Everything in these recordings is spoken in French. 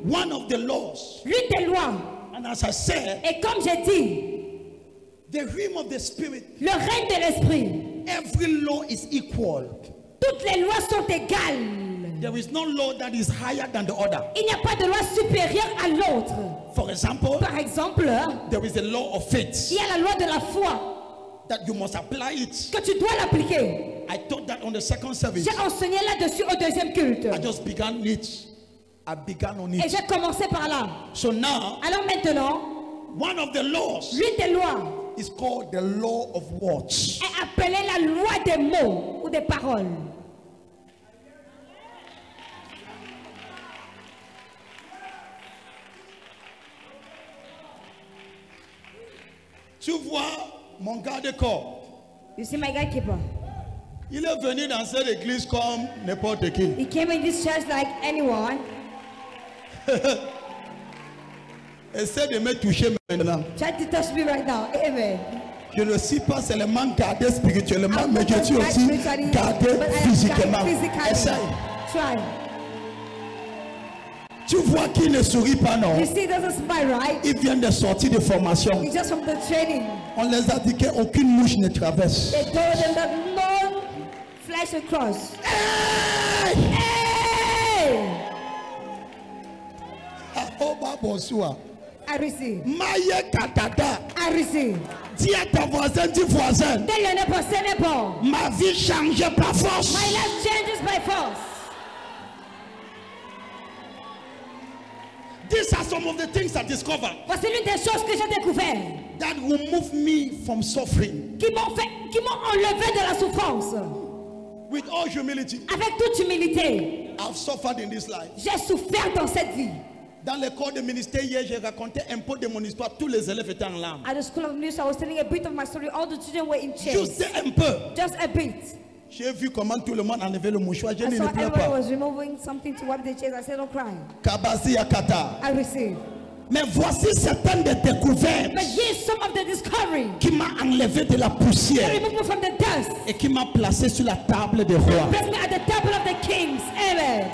One of the laws, l'une des lois, and as I said, et comme j'ai dit, the realm of the spirit, le règne de l'esprit, every law is equal. toutes les lois sont égales. There is no law that is higher than the other. Il n'y a pas de loi supérieure à l'autre. For example, Par exemple, there is a law of faith il y a la loi de la foi that you must apply it. que tu dois l'appliquer. I taught that on the second service. J'ai enseigné là-dessus au deuxième culte. I just began it. I began on Et it. j'ai commencé par là. So now, Alors maintenant, one of the laws l'une des lois is called the law of words. est appelée la loi des mots ou des paroles. Tu vois mon garde-corps. You see my gatekeeper? Il est venu dans cette église comme n'importe qui. He came in this church like anyone. Essaie de me toucher maintenant. Try to touch me right now. Amen. Je ne suis pas seulement gardé spirituellement, mais je suis But aussi gardé I am physiquement. physically. Essaye. Try. Tu vois qu'il ne sourit pas, non? You see, it doesn't smile, right? Il vient de sortir de formation. It's just from the training. On les a dit qu'aucune mouche ne traverse. They told them that no flesh will cross. Hey! Hey! Ahoba bonsoir. I receive. Maye katata. I receive. Dis à ta voisin, dis voisin. Tell your neighbor, say neighbor. Ma vie change par force. My life changes by force. These are some of the things I discovered Voici l'une des choses que j'ai découvert that will move me from suffering qui m'ont enlevé de la souffrance. with all humility. Avec toute humilité, I've suffered in this life. j'ai souffert dans cette vie. Dans le corps de ministère hier, j'ai raconté un peu de mon histoire. Tous les élèves étaient en larmes. At the school of news, I was telling a bit of my story. All the children were in chairs. Juste un peu. Just a bit. J'ai vu comment tout le monde enlevait le mouchoir. Je I ne saw pleure everybody pas. was removing something to wipe their chairs. I said, don't cry. Kabasi Yakata. I received. Mais voici certaines des découvertes But here's some of the discovery qui m'a enlevé de la that poussière removed me from the dust. et qui m'a placé sur la table des rois. Place me at the table of the kings. Amen.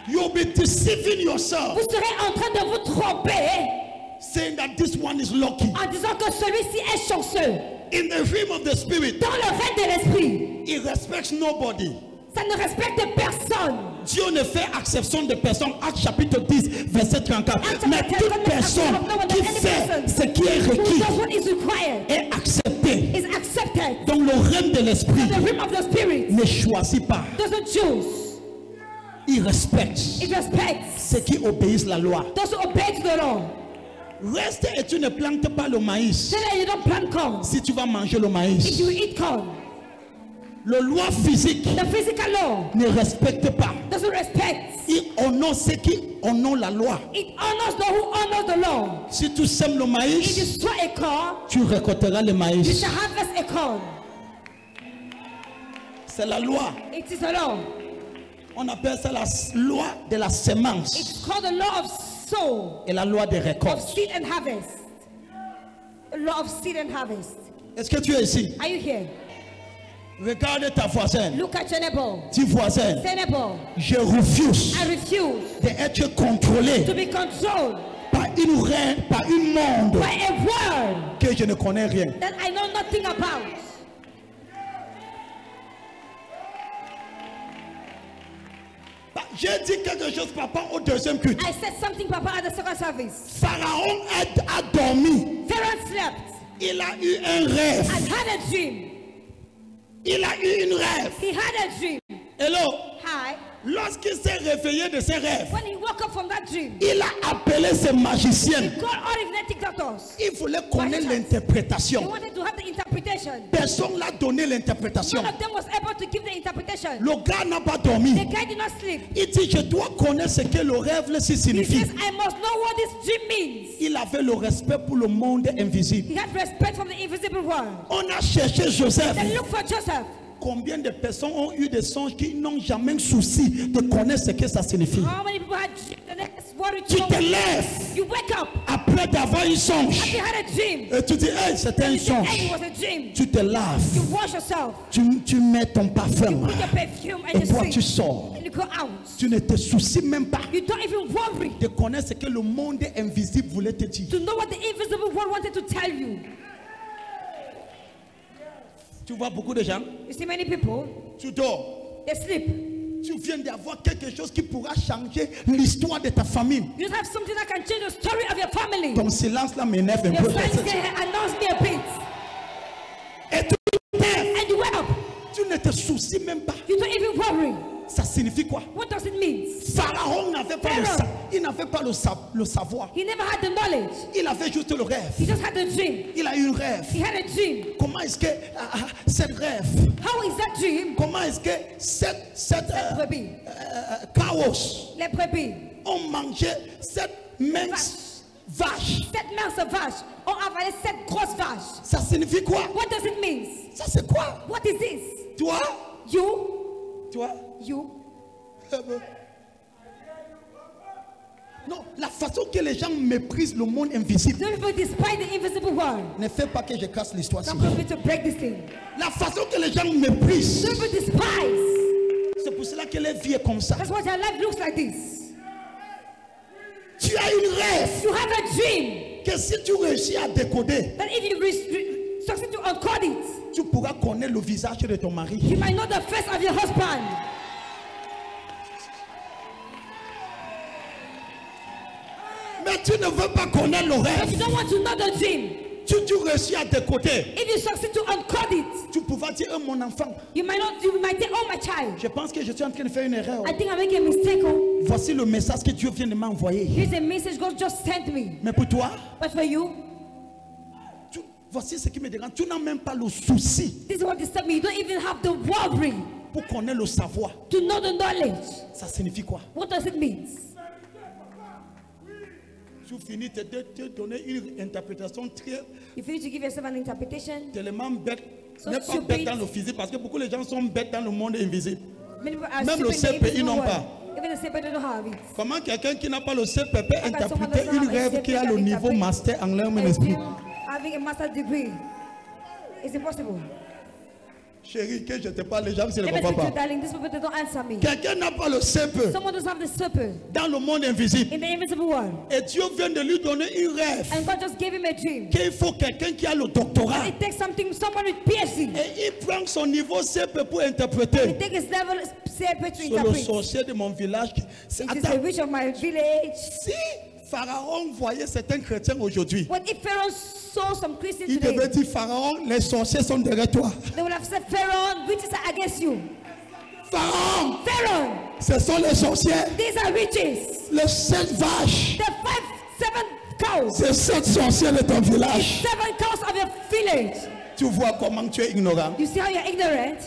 You'll be deceiving yourself, Vous serez en train de vous tromper saying that this one is lucky. en disant que celui-ci est chanceux. In the realm of the spirit, Dans le règne de l'esprit, he respects nobody. ça ne respecte personne. Dieu ne fait exception de personne. Acte chapitre 10, verset 34. Acte Mais chapitre 10, toute personne qui fait ce qui est Who requis does what is required est accepté. is accepted. Donc le règne de l'esprit The realm of the spirit ne choisit pas. doesn't choose. Il respecte It respects ceux qui obéissent la loi. those who obey to the law. Reste et tu ne plantes pas le maïs. Say that you don't plant corn. Si tu vas manger le If maïs, you eat corn, le loi physique the physical law ne respecte pas. doesn't respect. Il honore ceux qui honorent la loi. It honors those who honor the law. Si tu sèmes le If you maïs, sow a corn, tu récolteras le you maïs. shall harvest a corn. C'est la loi. It is a law. On appelle ça la loi de la sémence It's called the law of sow, et la loi des of récoltes. seed and harvest. The law of seed and harvest. Est-ce que tu es ici? Are you here? Regarde ta voisine. Look at your neighbor. Dis voisin, Say neighbor, je refuse I refuse d'être contrôlé to be controlled par une reine, par un monde by a word que je ne connais rien. that I know nothing about. J'ai dit quelque chose, papa, au deuxième culte. I said something, Papa, at the second service. Pharaon a dormi. Pharaoh slept Il a eu un rêve. and had a dream. Il a eu une rêve. He had a dream. Hello. Hi. Lorsqu'il s'est réveillé de ses rêves, When he woke up from that dream, il a appelé ses magiciennes. he called all hypnotic doctors. Il voulait connaître They l'interprétation. wanted to have the interpretation. Personne n'a donné l'interprétation. None of them was able to give the interpretation. Le gars n'a pas dormi. The guy did not sleep. Il dit, je dois connaître ce que le rêve He signifie. says, I must know what this dream means. Il avait le respect pour le monde invisible. He had respect from the invisible world. On a cherché Joseph. Then look for Joseph. Combien de personnes ont eu des songes qui n'ont jamais souci de connaître ce que ça signifie? How many people had dreams? The next word Tu te lèves You wake up après d'avoir un songe. after you had a dream. Et tu dis, hey, c'était un You say, hey, songe. it was a dream. Tu te laves. You wash yourself. Tu mets ton parfum. Put your perfume and Et you toi, sing. tu sors. And you go out. Tu ne te soucies même pas You don't even worry de connaître ce que le monde invisible voulait te dire. to know what the invisible one wanted to tell you. Tu vois beaucoup de gens, You see many people, tu dors. they sleep. Tu viens d'avoir quelque chose qui pourra changer l'histoire de ta famille. You just have something that can change the story of your family. Ton silence là m'énerve un Your peu. silence there announce me a bit. Et tu t'aimes. And you wake up. Tu ne te soucies même pas. You don't even worry. Ça signifie quoi? What does it mean? Pharaon n'avait pas il n'avait pas le savoir. He never had the knowledge. Il avait juste le rêve. He just had the dream. Il a eu un rêve. He had a dream. Comment est-ce que cette rêve, How is that dream? comment est-ce que cette Brebis. chaos Les brebis. ont mangé cette mince vache? 7 minces de vaches ont avalé 7 grosses vaches. Ça signifie quoi? What does it mean? Ça c'est quoi? What is this? Toi? You, you. Non, la façon que les gens méprisent le monde invisible Some people despise the invisible world. ne fait pas que je casse l'histoire. Don't cause me to break this thing. La façon que les gens méprisent, Some people despise. c'est pour cela que leur vie est comme ça. That's why their life looks like this. Tu as une rêve You have a dream que si tu réussis à décoder, that if you succeed to uncode it, tu pourras connaître le visage de ton mari. you might know the face of your husband. Mais tu ne veux pas connaître le But rêve. you don't want to know the dream. Tu réussis à décoder, If you succeed to uncode it, tu pourras dire, oh, mon enfant, you might think, oh my child, je pense que je suis en train de faire une erreur. I think I'm making a mistake. Oh, Voici le message que Dieu vient de m'envoyer. here's a message God just sent me. Mais pour toi, But for you, voici ce qui me dérange. Tu n'as même pas le souci this is what disturbs me. You don't even have the worry pour connaître le savoir. to know the knowledge. Ça signifie quoi? What does it mean? Tu finis de te donner une interprétation très If you need to give yourself an interpretation, tellement bête. So N'est pas stupid. bête dans le physique parce que beaucoup de gens sont bêtes dans le monde invisible. many people are Même le stupid in the CP, ils invisible n'ont world. pas. Even the CP don't have it. Comment quelqu'un qui n'a pas le CP peut someone interpréter doesn't une have a rêve qui a CP le can niveau interpret master en langue And esprit? you having a master's degree, it's impossible. Chérie, que je te parle, les gens ne Let me comprennent speak to you, pas. darling. These people, they don't answer me. Quelqu'un n'a pas le CP Someone doesn't have the super dans le monde invisible. in the invisible world. Et Dieu vient de lui donner une rêve And God just gave him a dream. qu'il faut quelqu'un qui a le doctorat. It takes someone with PhD. Et il prend son niveau CP pour He interpréter. takes his level CP to C'est le interpret. sorcier de mon village. It is the Attends, witch of my village. si Pharaon voyait certains chrétiens aujourd'hui, What if Pharaoh saw some Christians il today? devait dire Pharaon, les sorciers sont derrière toi. They would have said, Pharaoh, witches are against you. Pharaon, Pharaoh, ce sont les sorciers. these are witches. Les 7 vaches, The 7 cows. c'est 7 sorciers de ton village. 7 cows of your village. Tu vois comment tu es ignorant. You see how you're ignorant?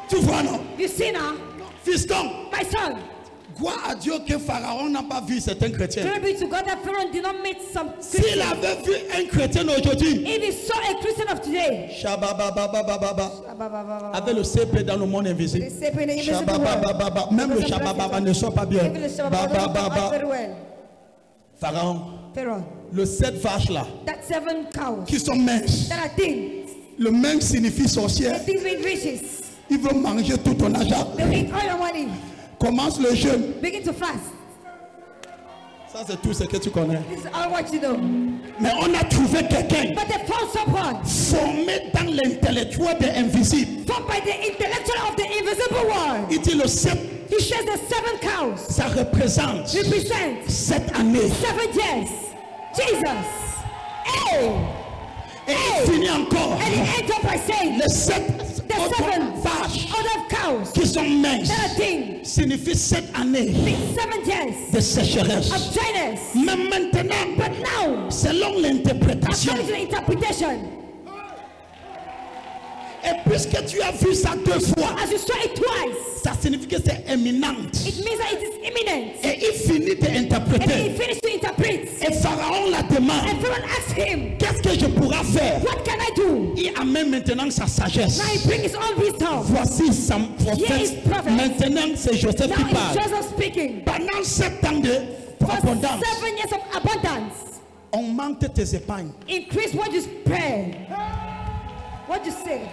Tu vois, non? You see now? Fiston, My son, gloire à Dieu que Pharaon n'a pas vu certains chrétiens. glory be to God that Pharaoh did not meet some S'il Christians. avait vu un chrétien aujourd'hui, If he saw a Christian of today, Shababababababa, avec le CP dans le monde invisible. they say in the invisible world. Shababababa, même le Shabababa ne sort pas bien. Even the Shabbat doesn't come out Babababa. very well. Pharaon, Pharaoh, le 7 vaches là, that 7 cows qui sont minces. that are thin, Le mince signifie the sorcière. things with riches, Ils vont manger tout ton argent. they will eat all your money. Commence le jeûne. Begin to fast. Ça, c'est tout ce que tu connais. This is all what you know. Mais on a trouvé quelqu'un But they found someone formé dans l'intellectuel de l'invisible. formed by the intellectual of the invisible world. Il dit le 7, He says the 7 cows ça représente represent 7 années. 7 years. Jesus. Hey! Et il finit encore. And he ends up by saying, Les 7 the 7 vaches other cows qui sont minces that are thin signifient 7 années mean 7 years de sécheresse. of dryness. Mais maintenant, But now, selon l'interprétation, according to the interpretation, et puisque tu as vu ça 2 fois, as you saw it twice, ça signifie que c'est éminent. it means that it is imminent. Et il finit And then he d'interpréter. finished to interpret. Et Pharaon la demande. And Pharaoh asked him, Qu'est-ce que je pourrais faire? what can I do? Il amène maintenant sa sagesse. Now he brings his own wisdom. Voici son Here is prophète. prophet. Maintenant, c'est Joseph Now qui it's parle. Joseph speaking. Pendant 7 ans de abondance. 7 years of abundance. Augmente tes épargnes. Increase what you spend. What you save.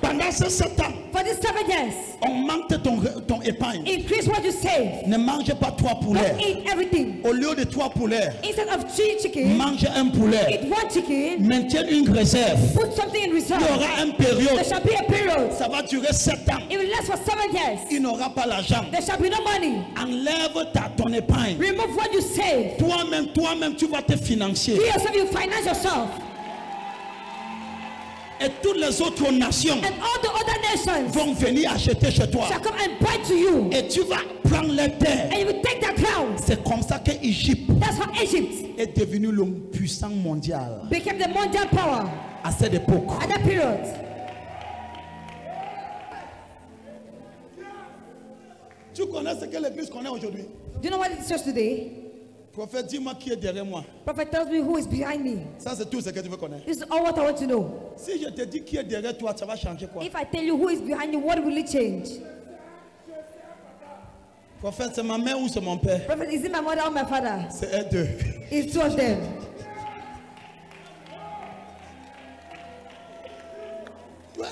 Pendant ces 7 ans, For these 7 years, augmente ton épargne. increase what you save. Ne mange pas 3 Don't poulets. eat everything. Au lieu de 3 poulets, Instead of 3 chicken, mange un poulet. eat 1 chicken. Maintiens une réserve. Put something in Il y reserve. aura une période. There shall be a period. Ça va durer 7 ans. It will last for 7 years. Il n'aura pas l'argent. There shall be no money. Enlève ton épargne. Remove what you save. Toi-même, tu vas te financer. You yourself, you finance yourself. Et toutes les autres nations And all the other nations vont venir acheter chez toi. shall come and buy to you. Et tu vas prendre les terres. And you will take their crowns. C'est comme ça que Égypte That's how Egypt est devenu le puissant mondial became the mondial power à cette époque. at that period. Tu connais ce que l'église connaît aujourd'hui? Do you know what it is just today? Prophète, dis-moi qui est derrière moi. Prophet tells me who is behind me. Ça, c'est tout ce que tu veux connaître. This is all what I want to know. Si je te dis qui est derrière toi, ça va changer quoi? If I tell you who is behind you, what will it change? Prophète, c'est ma mère ou c'est mon père? Prophet, is it my mother or my father? C'est eux deux. It's 2 of them. Ouais,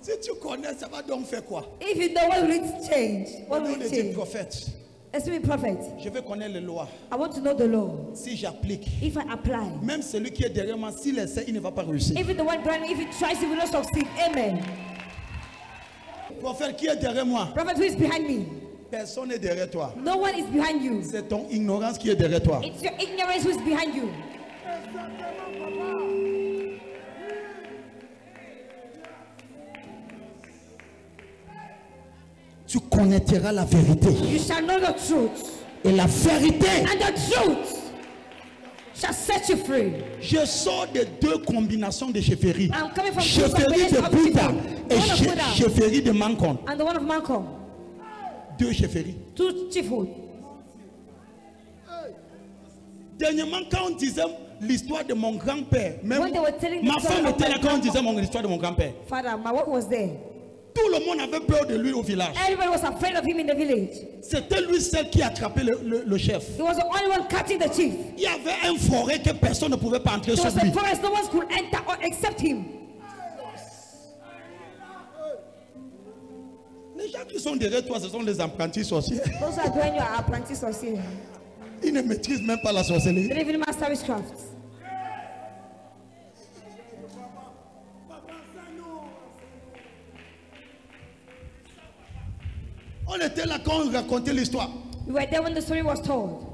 si tu connais, ça va donc faire quoi? If you know, what will it change? What will Nous, it les change? prophètes, Excuse me, prophet. je veux connaître les lois. I want to know the law. Si j'applique, If I apply, même celui qui est derrière moi, s'il essaie, il ne va pas réussir. if the one behind me, if he tries, he will not succeed. Amen. Prophète, qui est derrière moi? Prophet, who is behind me? Personne n'est derrière toi. No one is behind you. C'est ton ignorance qui est derrière toi. It's your ignorance who is behind you. Tu connaîtras la vérité. You shall know the truth, Et la vérité, and the truth shall set you free. je sors de 2 combinations de chefferie. I'm coming from two Chefferie combinations de of Bouddha people. et One of Buddha chefferie de Mancon. and the one of Malcolm. 2 chefferies. 2 chiefhood. Dernièrement, quand on disait l'histoire de mon grand-père, même When they were telling the ma story femme of était my là quand on disait grandpa. l'histoire de mon grand-père. Father, my work was there. Tout le monde avait peur de lui au village. Everybody was afraid of him in the village. C'était lui seul qui attrapait le chef. He was the only one catching the chief. Il y avait un forêt que personne ne pouvait pas entrer There sur was lui. a forest no one could enter or except him. Les gens qui sont derrière toi, ce sont les apprentis sorciers. Those who are doing your apprentice or see. Ils ne maîtrisent même pas la sorcellerie. They even master witchcraft. On était là quand on racontait l'histoire. We were there when the story was told.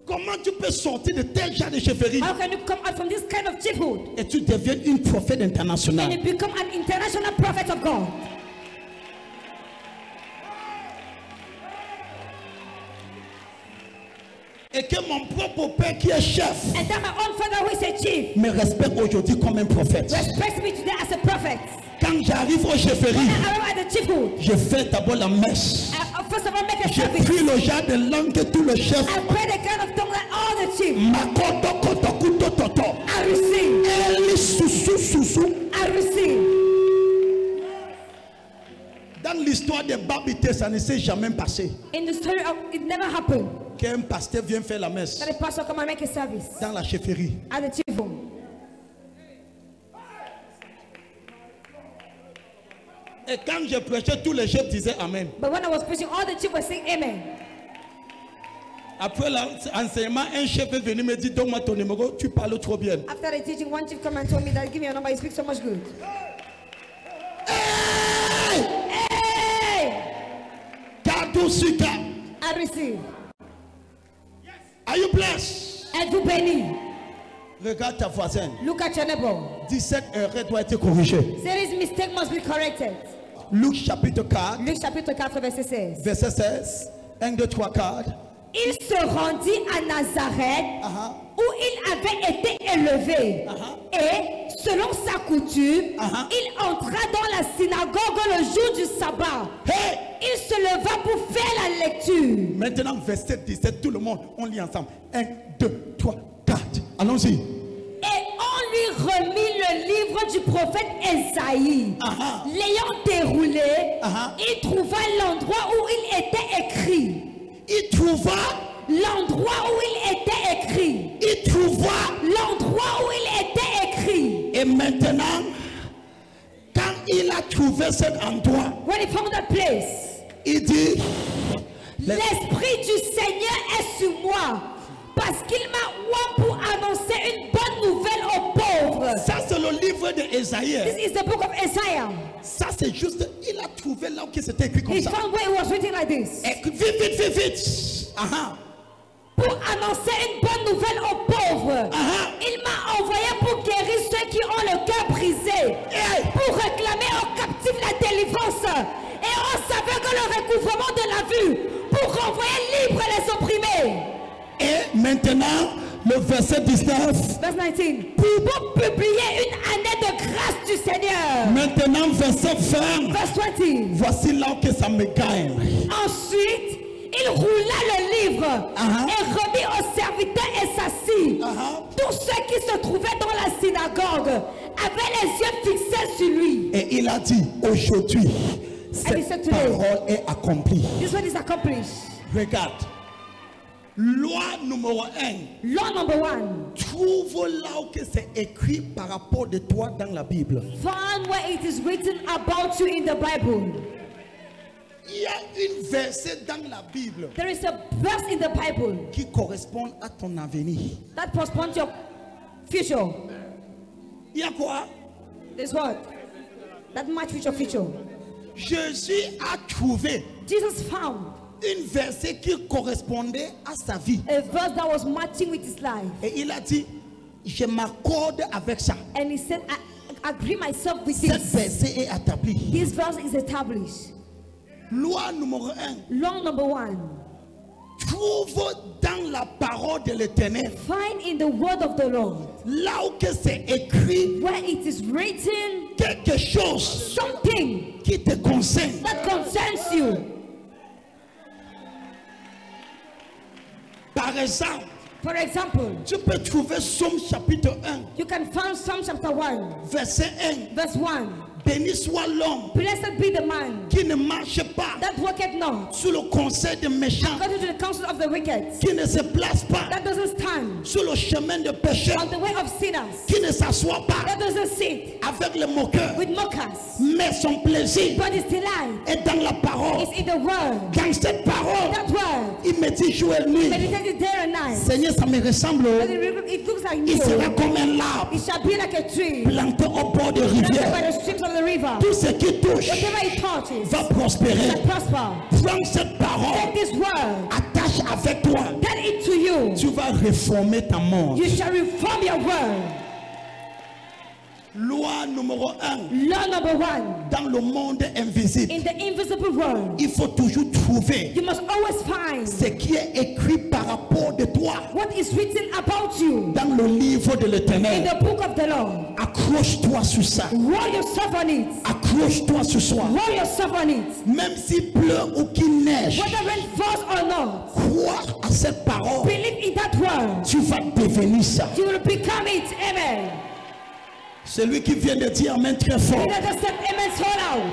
Comment tu peux sortir de tel genre de chefferie How can you come out from this kind of chiefhood et tu deviens une prophète and internationale? you become an international prophet of God? Et que mon propre père qui est chef And that my own father who is a chief me respecte aujourd'hui comme un prophète. respects me today as a prophet. Quand j'arrive aux chefferies, When I arrive at the chiefhood, je fais d'abord la messe. I first of all make a Je service. prie le genre de langue que tout le chef. I pray the kind of tongue that all the chiefs. Makoto koto kuto toto. I receive. Eli susu susu. I receive. Dans l'histoire des Babité, ça ne s'est jamais passé. In the story of it never happened Qu'un pasteur vient faire la messe that a pastor come and make a service dans la chefferie. at the chiefhood. Et quand je prêchais, tous les chefs disaient Amen. But when I was preaching, all the chiefs were saying amen. Après l'enseignement, un chef est venu me dire donne-moi ton numéro, tu parles trop bien. After the teaching, one chief come and told me that give me your number, you speak so much good. Hey! Hey! Cadeau sur cas. I receive. Are you blessed? Êtes-vous béni? Regarde ta voisine. Look at your neighbor. 17 erreurs doit être corrigée. This mistake must be corrected. Luc chapitre 4, Luc chapitre 4, verset 16. verset 16. 1, 2, 3, 4. Il se rendit à Nazareth où il avait été élevé. Et selon sa coutume, il entra dans la synagogue le jour du sabbat. Hey! Il se leva pour faire la lecture. Maintenant, verset 17, tout le monde, on lit ensemble. 1, 2, 3, 4. Allons-y. Et on lui remit le livre du prophète Esaïe. L'ayant déroulé, il trouva l'endroit où il était écrit. Il il trouva l'endroit où il était écrit. Il trouva L'endroit où il était écrit. Et maintenant, quand il a trouvé cet endroit, When he found that place, il dit, l'Esprit du Seigneur est sur moi, parce qu'il m'a oint pour annoncer une bonne nouvelle aux pauvres. ça c'est le livre d'Ésaïe. This is the book of Isaiah. Ça c'est juste, il a trouvé là où c'était écrit comme He ça. found where it was written like this. Et vite. Aha. Pour annoncer une bonne nouvelle aux pauvres. Il m'a envoyé pour guérir ceux qui ont le cœur brisé, pour réclamer aux captifs la délivrance et aux aveugles le recouvrement de la vue, pour renvoyer libres les opprimés. Et maintenant, le verset 19. Verse 19. Pour publier une année de grâce du Seigneur. Maintenant, verset 20. Verse 20. Voici là que ça me gagne. Ensuite, il roula le livre et remit au serviteur et s'assit. Tous ceux qui se trouvaient dans la synagogue avaient les yeux fixés sur lui. Et il a dit, aujourd'hui, cette parole est accomplie. This one is accomplished. Regarde. Loi numéro 1. Law number 1. Trouve là où que c'est écrit par rapport de toi dans la Bible. Find where it is written about you in the Bible. Il y a une verset dans la Bible There is a verse in the Bible qui correspond à ton avenir. that corresponds to your future. Il y a quoi? This what? That match with your future. Jésus a trouvé Jesus found une verset qui correspondait à sa vie. a verse that was matching with his life. Et il a dit, je m'accorde avec ça. And he said, I agree myself with Cette this. verset est établi. This verse is established. Loi numéro 1. Law number 1. Trouve dans la parole de l'Éternel, Find in the word of the Lord, là où que c'est écrit, where it is written quelque chose something qui te concerne. that concerns you. Par exemple, For example, tu peux trouver Somme chapitre 1, you can find Psalm chapter 1, verset 1. verse 1. Béni soit l'homme Blessed be the man qui ne marche pas that walketh not sous le conseil des méchants, according to the counsel of the wicked, qui ne se place pas that doesn't stand sur le chemin des pécheurs, on the way of sinners, qui ne s'assoit pas that doesn't sit avec les moqueurs, with mockers, mais son plaisir but his delight est dans la parole. is in the word. Dans cette parole, That word, il me dit jour et nuit, meditate it day and night. Seigneur, ça me ressemble. But it looks like Il sera you. comme un arbre It shall be like a tree planté au bord de planted by rivière. the streams of the river. Tout ce qui touche Whatever it touches va prospérer. shall prosper. Prends cette parole, Take this word, attache avec toi. tell it to you. Tu vas réformer ta monde. You shall reform your word. Loi numéro 1. Law number 1. Dans le monde invisible, In the invisible world, il faut toujours trouver you must always find ce qui est écrit par rapport de toi what is written about you dans le livre de in l'Éternel. the book of the Lord. Accroche-toi sur ça. Roll yourself on it. Accroche-toi ce soir. Roll yourself on it. Même s'il pleut ou qu'il neige, Whether rain falls or not, crois à cette parole. believe in that word. Tu vas devenir ça. You will become it. Amen. Celui qui vient de dire Amen très fort. Let us say amen so loud.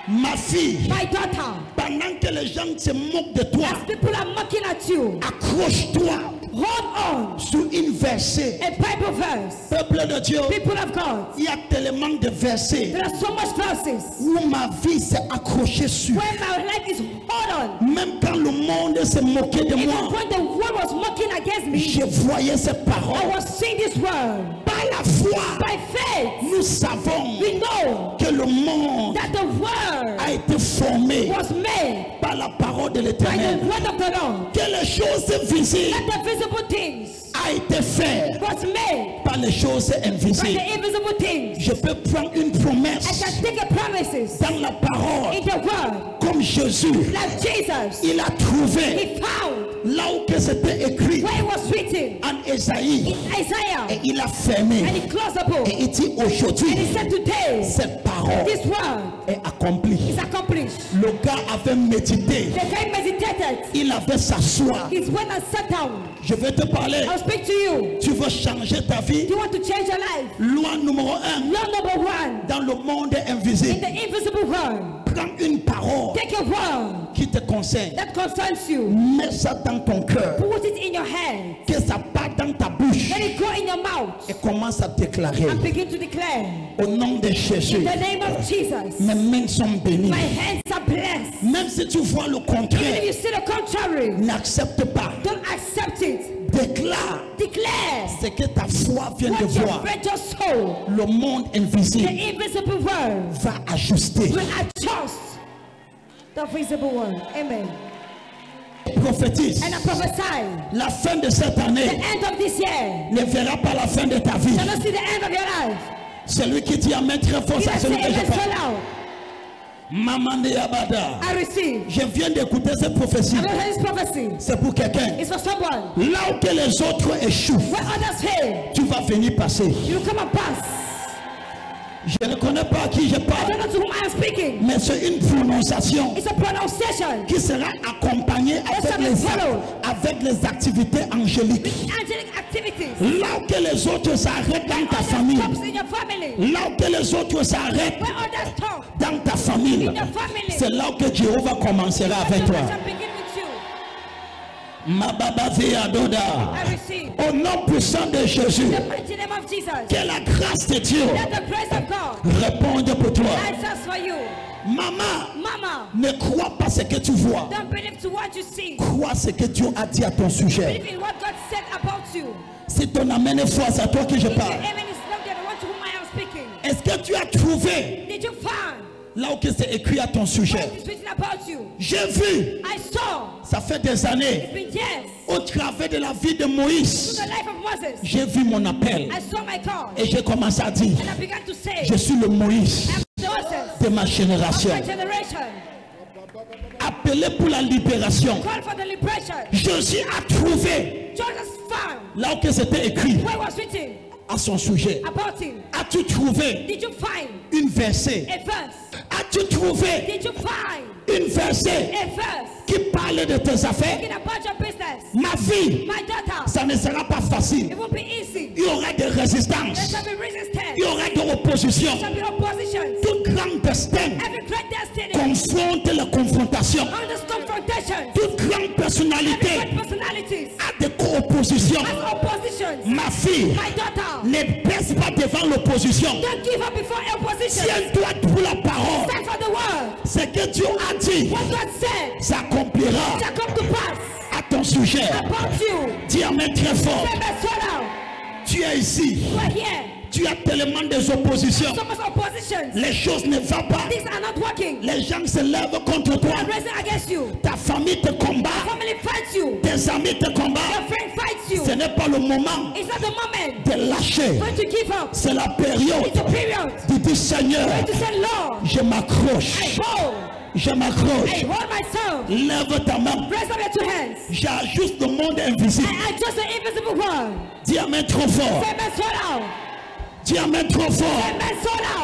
Ma fille, My daughter, pendant que les gens se moquent de toi, as people are mocking at you, accroche-toi hold on. sur une verset. A Bible verse. Peuple de Dieu, People of God, il y a tellement de versets there are so much verses où ma vie s'est accrochée sur. where my life is hold on. Même quand le monde se moquait de Even moi, when the world was mocking against me, je voyais cette I parole. was seeing this word. Par la foi, By faith, nous savons we know que le monde that the word a été formé was made par la parole de by the l'Éternel. word of the Lord. Que les choses visibles That the visible things a été fait was made par les choses by invisibles. the invisible things. Je peux prendre une I promesse can take a promises dans la parole, in the word. comme Jésus. Like Jesus, Il a trouvé he found là où que c'était écrit where it was written en Ésaïe, in Isaiah, et il a fermé. and he closed the book. Et il dit aujourd'hui, And he said today, cette parole this word est accomplie. is accomplished. Le gars avait médité, The guy meditated. il avait s'asseoir. He went and sat down. Je vais te parler. I'll speak to you. Tu veux changer ta vie? Do you want to change your life? Loi numéro 1 Law number 1. dans le monde In invisible. the invisible world, Prends une parole Take a word qui te concerne. that concerns you. Mets ça dans ton cœur. Put it in your hand. Que ça parte dans ta bouche. Let it go in your mouth. Et commence à déclarer. And begin to declare. Au nom de Jésus. In the name of Jesus. Mes mains sont bénies. My hands are blessed. Même si tu vois le Even contraire, if you see the contrary, n'accepte pas. don't accept it. Déclare Declare ce que ta foi vient de what you voir. read your soul. Le monde The invisible invisible world va ajuster. will adjust the visible world. Amen. Prophétise. And I prophesy La fin de cette the année end of this year ne verra pas la fin de ta vie. shall not see the end of your life. Celui qui dit amen très fort, You c'est can celui say que je amen so parle. loud. Maman de Yabada. I receive. Je viens d'écouter cette prophétie. I'm going to hear this prophecy. C'est pour quelqu'un. It's for someone. Là où que les autres échouent, Where others fail, tu vas venir passer. you come and pass. Je ne connais pas à qui je I parle, don't know to whom I am speaking. mais c'est une prononciation It's a pronunciation. qui sera accompagnée avec les activités angéliques. Angelic activities. Là où que les autres s'arrêtent dans ta Others famille, stops in your family. là où que les autres s'arrêtent Where others stop dans ta famille, in your family. c'est là où que Jéhovah commencera avec So toi. I shall begin with you. Mababa Adoda. I receive. Au nom puissant de Jésus, In the mighty name of Jesus. que la grâce de Dieu Let the grace of God réponde pour toi. answers for you. Maman, Mama, ne crois pas ce que tu vois. don't believe to what you see. Crois ce que Dieu a dit à ton sujet. Believe in what God said about you. Si ton amen est fort, c'est à toi que je If your parle. amen is not the one to whom I am speaking. Est-ce que tu as trouvé Did you find là où que c'est écrit à ton what sujet? is written about you? J'ai vu, I saw. ça fait des années, It's been years. au travers de la vie de Through Moïse, the life of Moses. j'ai vu mon appel I saw my call. et j'ai commencé à dire, And I began to say, je suis le Moïse I'm the Moses de ma of génération, my generation. appelé pour la libération. Call for the liberation. Jésus a trouvé Jesus found là où que c'était écrit where it was written à son sujet. about him. As-tu trouvé Did you find une verset? a verse? As-tu trouvé Did you find une verset a verse qui parle de tes affaires? talking about your business? Ma vie, My daughter, ça ne sera pas facile. it won't be easy. Il y aura des There résistances. shall be resistance. Il y aura de l'opposition. There shall be oppositions. Toute grande destin Every great destiny confronte la confrontation. on this confrontation. Toute grande Every personnalité great personalities a des co-oppositions. has oppositions. Ma fille, My daughter, ne baisse pas devant l'opposition. don't give up before opposition. Tiens-toi pour la parole. Stand for the word. Ce que Dieu a dit What God said s'accomplira shall come to pass à ton sujet. about you. Dis amen très fort. Say that so loud. Tu es ici. You are here. Tu as tellement des oppositions. So much oppositions. Les choses ne vont pas. Things are not working. Les gens se lèvent contre toi. They are raising against you. Ta famille te combat. Family fights you. Tes amis te combattent. Your friend fights you. Ce n'est pas le moment It's not the moment de lâcher. for you to give up. C'est la période It's a period de dire Seigneur, to say, Lord, je m'accroche. I hold. Je I m'accroche. hold myself. Lève ta main. Raise up your two hands. J'ajuste le monde invisible. I adjust the invisible world. Dis amen trop fort. Say amen so loud. Dis amen trop fort. Amen so loud.